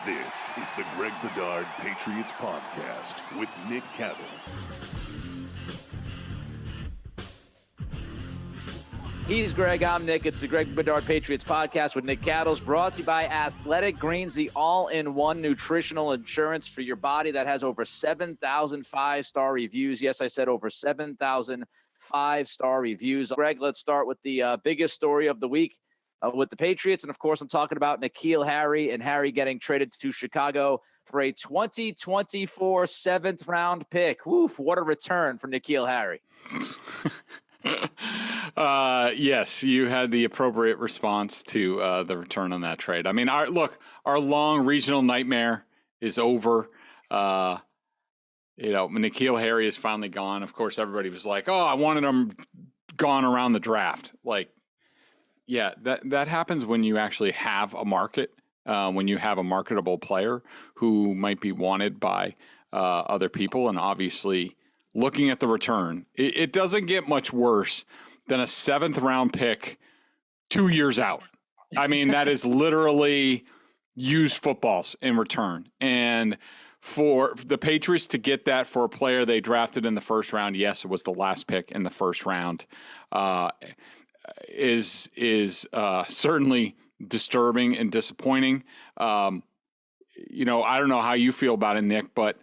This is the Greg Bedard Patriots Podcast with Nick Cattles. He's Greg, I'm Nick. It's the Greg Bedard Patriots Podcast with Nick Cattles, brought to you by Athletic Greens, the all-in-one nutritional insurance for your body that has over 7,000 five-star reviews. Yes, I said over 7,000 five-star reviews. Greg, let's start with the biggest story of the week with the Patriots. And, of course, I'm talking about N'Keal Harry and Harry getting traded to Chicago for a 2024 seventh-round pick. Woof, what a return for N'Keal Harry. Yes, you had the appropriate response to the return on that trade. I mean, our long regional nightmare is over. N'Keal Harry is finally gone. Of course, everybody was like, "Oh, I wanted him gone around the draft." Like, yeah, that happens when you actually have a market, when you have a marketable player who might be wanted by other people, and obviously, looking at the return, it doesn't get much worse than a seventh-round pick 2 years out. I mean, that is literally used footballs in return. And for the Patriots to get that for a player they drafted in the first round, yes, it was the last pick in the first round, is certainly disturbing and disappointing. I don't know how you feel about it, Nick, but,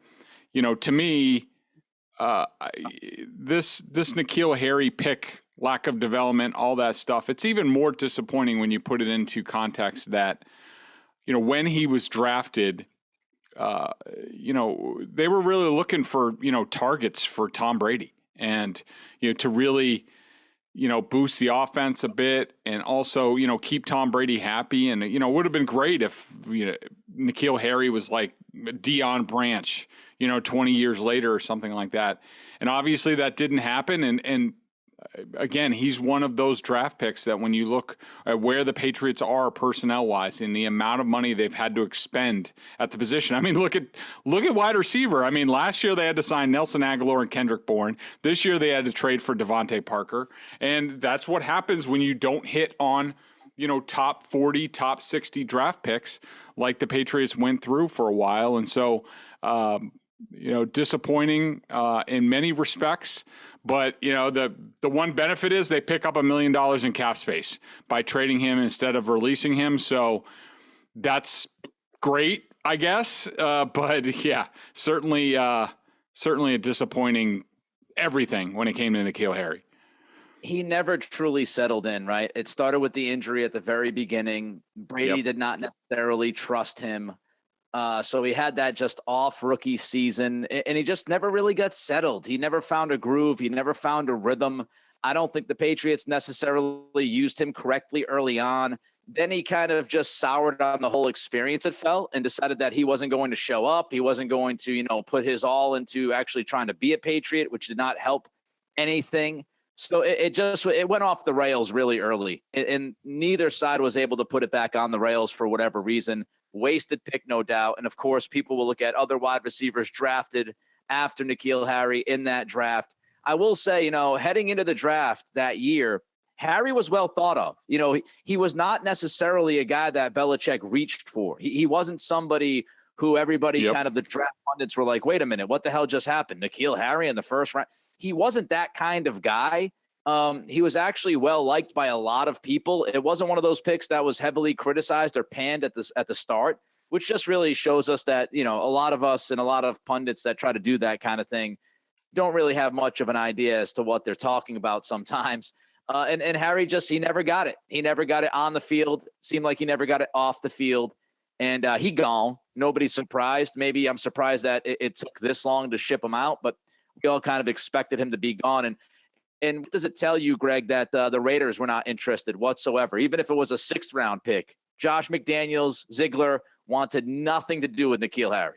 to me, this N'Keal Harry pick, lack of development, all that stuff, it's even more disappointing when you put it into context that, when he was drafted, they were really looking for, targets for Tom Brady and, to really, boost the offense a bit and also, keep Tom Brady happy. And, it would have been great if, N'Keal Harry was like Deion Branch, 20 years later or something like that. And obviously that didn't happen. And again, he's one of those draft picks that when you look at where the Patriots are personnel-wise and the amount of money they've had to expend at the position. I mean, look at wide receiver. I mean, last year they had to sign Nelson Aguilar and Kendrick Bourne. This year they had to trade for Devontae Parker. And that's what happens when you don't hit on, top 40, top 60 draft picks like the Patriots went through for a while. And so, disappointing in many respects. But, the one benefit is they pick up $1 million in cap space by trading him instead of releasing him. So that's great, I guess. But, yeah, certainly a disappointing everything when it came to N'Keal Harry. He never truly settled in, right? It started with the injury at the very beginning. Brady did not necessarily trust him. So he had that just off rookie season, and he just never really got settled. He never found a groove. He never found a rhythm. I don't think the Patriots necessarily used him correctly early on. Then he kind of just soured on the whole experience, it felt, and decided that he wasn't going to show up. He wasn't going to, put his all into actually trying to be a Patriot, which did not help anything. So it went off the rails really early, and neither side was able to put it back on the rails for whatever reason. Wasted pick, no doubt. And, of course, people will look at other wide receivers drafted after N'Keal Harry in that draft. I will say, heading into the draft that year, Harry was well thought of. He was not necessarily a guy that Belichick reached for. He wasn't somebody who everybody kind of the draft pundits were like, wait a minute, what the hell just happened? N'Keal Harry in the first round. He wasn't that kind of guy. He was actually well liked by a lot of people. It wasn't one of those picks that was heavily criticized or panned at the start, which just really shows us that, a lot of us and a lot of pundits that try to do that kind of thing don't really have much of an idea as to what they're talking about sometimes. And Harry he never got it. He never got it on the field. Seemed like he never got it off the field. And he gone. Nobody's surprised. Maybe I'm surprised that it took this long to ship him out, but we all kind of expected him to be gone. And what does it tell you, Greg, that the Raiders were not interested whatsoever? Even if it was a sixth-round pick, Josh McDaniels, Ziegler wanted nothing to do with N'Keal Harry.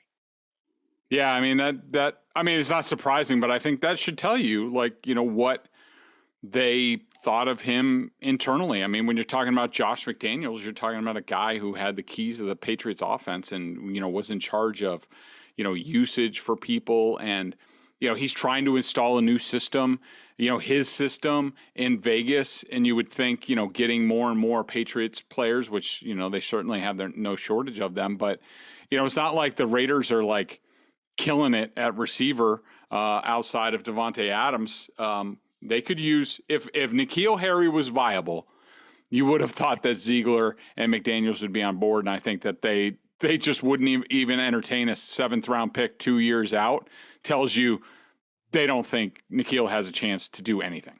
Yeah, I mean, it's not surprising, but I think that should tell you, what they thought of him internally. I mean, when you're talking about Josh McDaniels, you're talking about a guy who had the keys to the Patriots offense and, was in charge of, usage for people and he's trying to install a new system, his system in Vegas. And you would think, getting more and more Patriots players, which, they certainly have no shortage of them. But, it's not like the Raiders are like killing it at receiver outside of Devontae Adams. They could use, if N'Keal Harry was viable, you would have thought that Ziegler and McDaniels would be on board. And I think that they just wouldn't even entertain a 7th round pick 2 years out. Tells you they don't think N'Keal has a chance to do anything.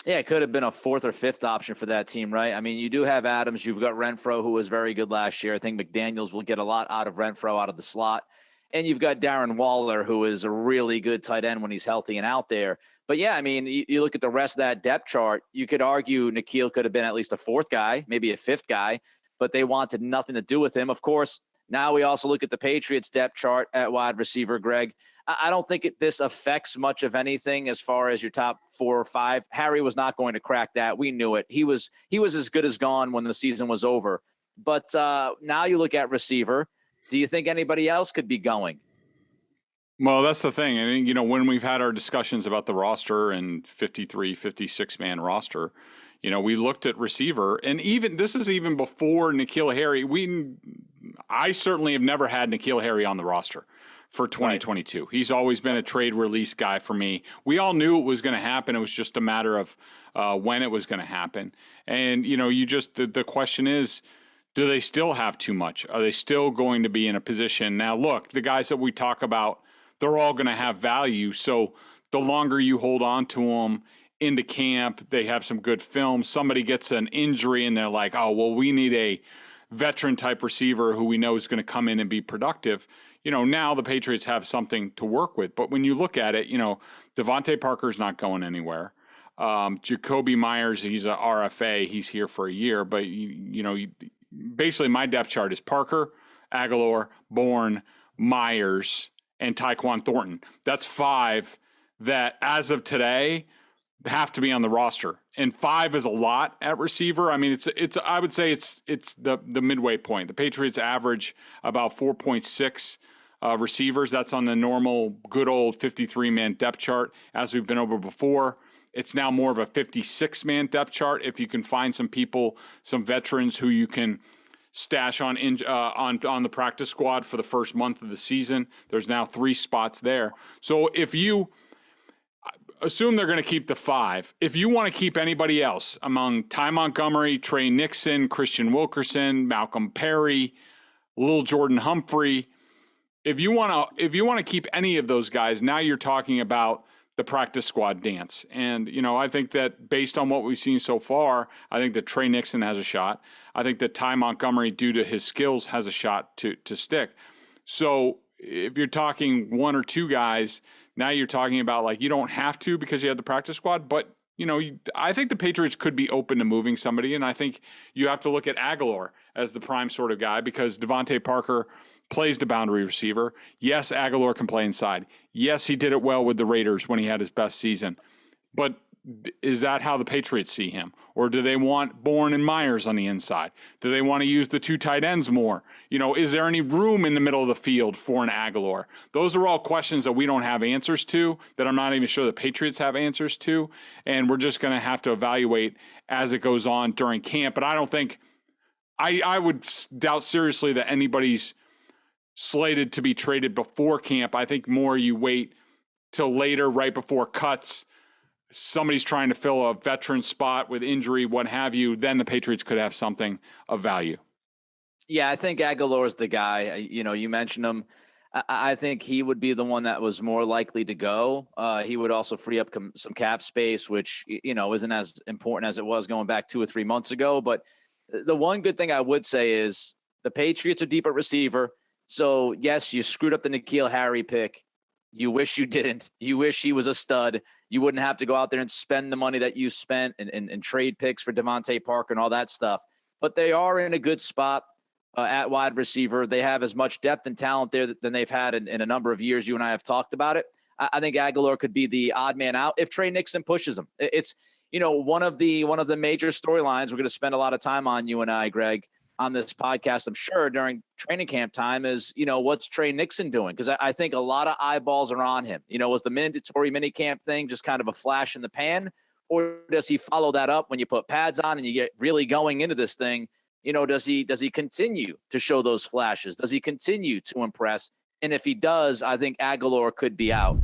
Yeah, it could have been a 4th or 5th option for that team, right? I mean, you do have Adams. You've got Renfro, who was very good last year. I think McDaniels will get a lot out of Renfro out of the slot. And you've got Darren Waller, who is a really good tight end when he's healthy and out there. But, yeah, I mean, you look at the rest of that depth chart, you could argue N'Keal could have been at least a 4th guy, maybe a 5th guy, but they wanted nothing to do with him. Of course, now we also look at the Patriots depth chart at wide receiver, Greg. I don't think this affects much of anything as far as your top 4 or 5. Harry was not going to crack that. We knew it. He was as good as gone when the season was over. But now you look at receiver. Do you think anybody else could be going? Well, that's the thing. I mean, when we've had our discussions about the roster and 53, 56-man roster, we looked at receiver. And this is even before N'Keal Harry. I certainly have never had N'Keal Harry on the roster for 2022. Right. He's always been a trade release guy for me. We all knew it was going to happen. It was just a matter of when it was going to happen. And, the question is, do they still have too much? Are they still going to be in a position? Now, look, the guys that we talk about, they're all going to have value. So the longer you hold on to them into camp, they have some good film. Somebody gets an injury and they're like, oh, well, we need a veteran type receiver who we know is going to come in and be productive. Now the Patriots have something to work with. But when you look at it, Devontae Parker's not going anywhere. Jacoby Myers, he's a RFA. He's here for a year. But, basically my depth chart is Parker, Aguilar, Bourne, Myers, and Tyquan Thornton. That's 5 that, as of today, have to be on the roster. And 5 is a lot at receiver. I mean, it's I would say it's the midway point. The Patriots average about 4.6 receivers. That's on the normal, good old 53-man depth chart, as we've been over before. It's now more of a 56-man depth chart. If you can find some people, some veterans who you can stash on the practice squad for the first month of the season, there's now 3 spots there. So if you assume they're going to keep the 5, if you want to keep anybody else among Ty Montgomery, Trey Nixon, Christian Wilkerson, Malcolm Perry, Lil Jordan Humphrey, if you want to keep any of those guys, now you're talking about the practice squad dance. And, I think that based on what we've seen so far, I think that Trey Nixon has a shot. I think that Ty Montgomery, due to his skills, has a shot to stick. So if you're talking 1 or 2 guys, now you're talking about, like, you don't have to because you have the practice squad, but, I think the Patriots could be open to moving somebody. And I think you have to look at Aguilar as the prime sort of guy, because Devontae Parker plays the boundary receiver. Yes, Aguilar can play inside. Yes, he did it well with the Raiders when he had his best season. But is that how the Patriots see him? Or do they want Bourne and Myers on the inside? Do they want to use the 2 tight ends more? Is there any room in the middle of the field for an Aguilar? Those are all questions that we don't have answers to, that I'm not even sure the Patriots have answers to. And we're just going to have to evaluate as it goes on during camp. But I don't think, I would doubt seriously that anybody's slated to be traded before camp. I think more you wait till later, right before cuts. Somebody's trying to fill a veteran spot with injury, what have you, then the Patriots could have something of value. Yeah, I think Aguilar's the guy. You mentioned him. I think he would be the one that was more likely to go. He would also free up some cap space, which, isn't as important as it was going back 2 or 3 months ago. But the one good thing I would say is the Patriots are deep at receiver. So, yes, you screwed up the N'Keal Harry pick. You wish you didn't. You wish he was a stud. You wouldn't have to go out there and spend the money that you spent and trade picks for Devontae Parker and all that stuff. But they are in a good spot at wide receiver. They have as much depth and talent there than they've had in a number of years. You and I have talked about it. I think Aguilar could be the odd man out if Trey Nixon pushes him. It's one of the major storylines we're going to spend a lot of time on, you and I, Greg. on this podcast, I'm sure, during training camp time is, what's Trey Nixon doing? Because I think a lot of eyeballs are on him. Was the mandatory minicamp thing just kind of a flash in the pan? Or does he follow that up when you put pads on and you get really going into this thing? Does he continue to show those flashes? Does he continue to impress? And if he does, I think Aguilar could be out.